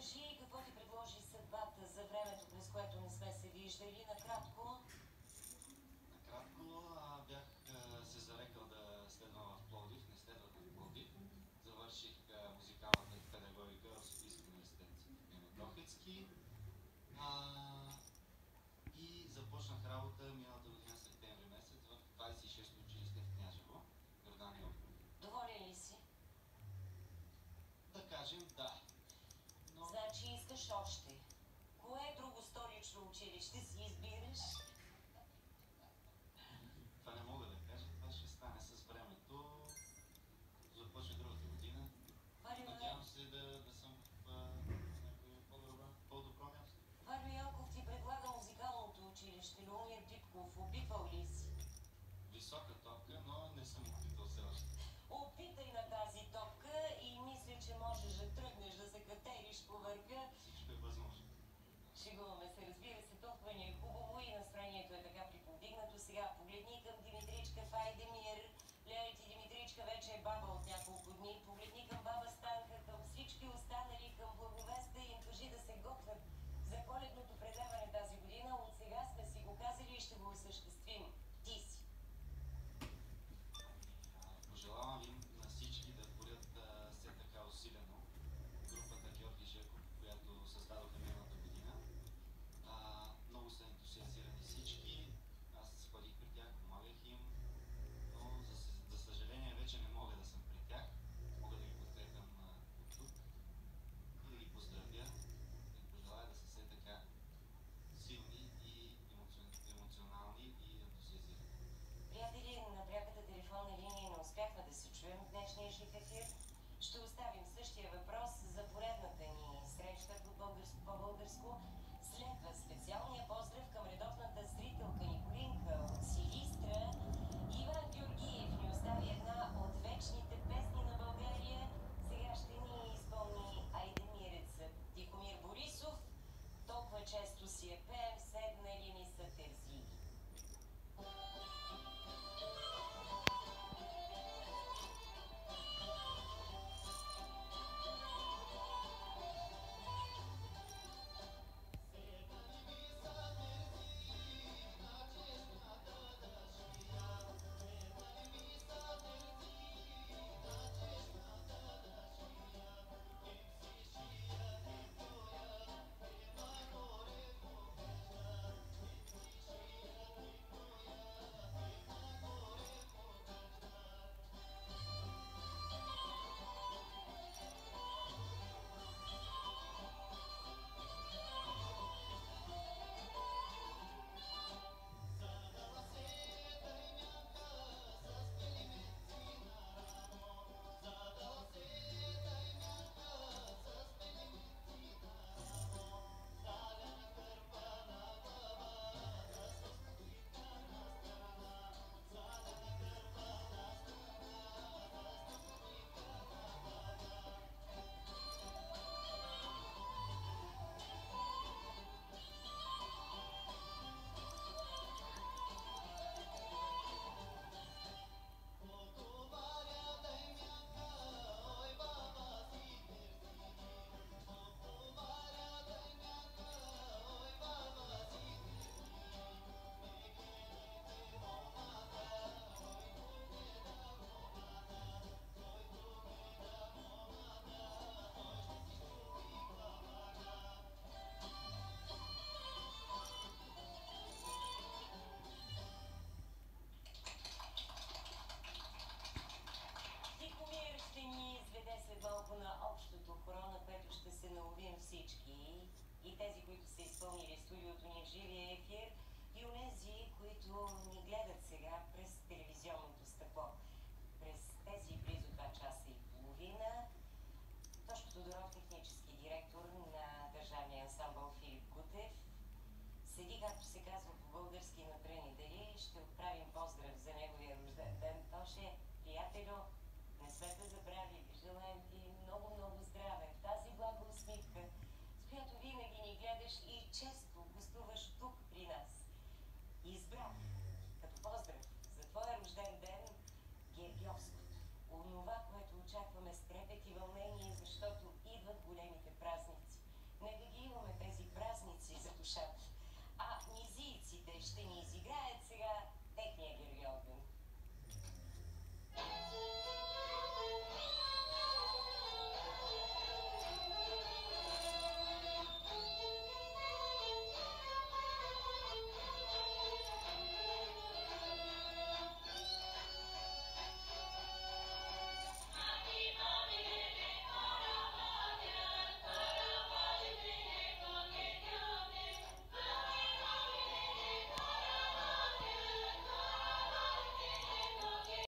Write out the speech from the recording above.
Кажи какво ти предложи съдбата за времето, през което не сме се виждали. Накратко. Накратко бях се зарекал да следвам в Пловдив, не следвах в Пловдив. Завърших музикалната педагогика в Софийския университет Климент Охридски и започнах работа миналата година септември месец в 26-то училище в Княжево, Йордан Йовков. Доволен ли си? Да кажем да. Но... Значи искаш още. Кое друго столично училище си избираш? Това не мога да кажа, това ще стане с времето. Започва другата година. Надявам се да съм в някое по-добро място. Валю Янков ти предлага музикалното училище. Любомир Дипков, опитвал ли си? Висока топка, но не съм опитал все още. Опитай на тази топка и мисля, че можеш да тръгнеш да се катериш по върха. Всичко е възможно. Шегуваме се, разбира се, толкова ни е хубаво и настроението е така приповдигнато. Сега погледни към Димитричка в Айдемир. Гледай ти, Димитричка вече е баба от няколко дни. Погледни към баба Станка, към всички останали, към Благовеста и им кажи да се готвят за коледното предаване тази година. От сега сме си го казали и ще го осъществим. Ти си. Пожелавам ви на всички да творят все така усилено групата Георги Жеков, която създадоха миналата година. Много са ентусиазирани всички. Аз ходих при тях, помагах им, но за съжаление вече не мога да съм при тях. Мога да ги подкрепям от тук и да ги поздравя, да им пожелая да са все така силни и емоционални и ентусиазирани. Приятели, на пряката телефонна линия не успяхме да се чуем в днешния жив ефир. Ще оставим същия въпрос за поредната ни среща по българско. Следва специалния поздрав към редовната зрителка Николинка от Силистра. Иван Георгиев ни остави една от вечните песни на България. Сега ще ни изпълни Айдемирецът. Тихомир Борисов. Толкова често си я пеем, седнали ми са терзии. Малко на общото хоро, на което ще се наловим всички, и тези, които са изпълнили студиото ни в живия ефир, и онези, които ни гледат сега през телевизионното стъкло. През тези близо 2 часа и половина Тошко Тодоров, технически директор на Държавния ансамбъл Филип Кутев, седи, както се казва по-български, на тръни. Дали ще отправим поздрав за неговия рожден ден? Тоше, приятелю, не сме те забравили. Желаем ти много здраве в тази блага усмивка, с която винаги ни гледаш и често гостуваш тук при нас. Избрах